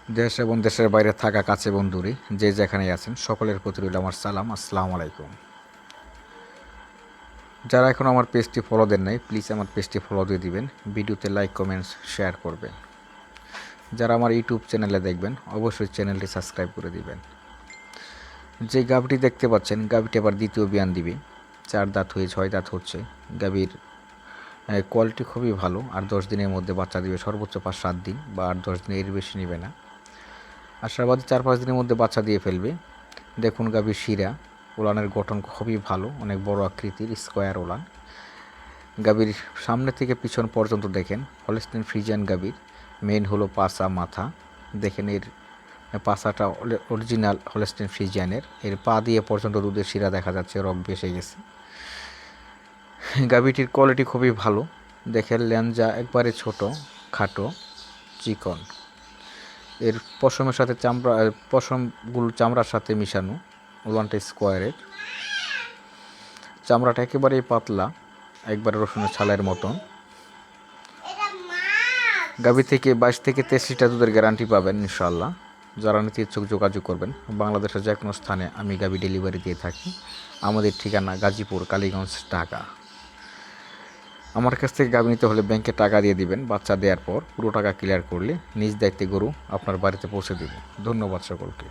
দেশ এবং দেশের বাইরে থাকা কাছে এবং দূরে যে যেখানেই আছেন সকলের প্রতি রইল আমার সালাম। আসসালামু আলাইকুম। যারা এখন আমার পেজটি ফলো দেন নাই, প্লিজ আমার পেজটি ফলো দিয়ে দিবেন, ভিডিওতে লাইক কমেন্টস শেয়ার করবেন। যারা আমার ইউটিউব চ্যানেলে দেখবেন অবশ্যই চ্যানেলটি সাবস্ক্রাইব করে দিবেন। যে গাভীটি দেখতে পাচ্ছেন, গাভীটি আবার দ্বিতীয় বিয়ান দিবে। 4 দাঁত হয়ে 6 দাঁত হচ্ছে। গাভীর কোয়ালিটি খুবই ভালো। আর 10 দিনের মধ্যে বাচ্চা দিবে, সর্বোচ্চ 5-7 দিন বা 8-10 দিন, এর বেশি নেবে না। আশাবাদী 4-5 দিনের মধ্যে বাচ্চা দিয়ে ফেলবে। দেখুন গাভীর শিরা, ওলানের গঠন খুবই ভালো, অনেক বড় আকৃতির স্কোয়ার ওলান। গাভীর সামনে থেকে পিছন পর্যন্ত দেখেন হলস্টেইন ফ্রিজিয়ান গাভীর। মেন হলো পাছা, মাথা দেখেন, এর পাছাটা অরিজিনাল হলস্টেইন ফ্রিজিয়ানের। এর পা দিয়ে পর্যন্ত দুধের শিরা দেখা যাচ্ছে, রগ বেসে গেছে। গাভীটির কোয়ালিটি খুবই ভালো। দেখেন ল্যাঞ্জা একবারে ছোট, খাটো, চিকন। এর পশমের সাথে পশমগুলো চামড়ার সাথে মিশানো। ওলানটা স্কোয়ারের, চামড়াটা একেবারেই পাতলা, একবারে রসুনের ছালের মতন। গাভী থেকে 22 থেকে 23 লিটার দুধের গ্যারান্টি পাবেন ইনশাআল্লাহ। যারা নিতে ইচ্ছুক যোগাযোগ করবেন। বাংলাদেশের যে কোনো স্থানে আমি গাভী ডেলিভারি দিয়ে থাকি। আমাদের ঠিকানা গাজীপুর, কালীগঞ্জ, ঢাকা। আমার কাছ থেকে গাভী নিতে হলে ব্যাংকে টাকা দিয়ে দিবেন। বাচ্চা দেওয়ার পর পুরো টাকা ক্লিয়ার করলে নিজ দায়িত্বে গরু আপনার বাড়িতে পৌঁছে দেব। ধন্যবাদ সকলকে।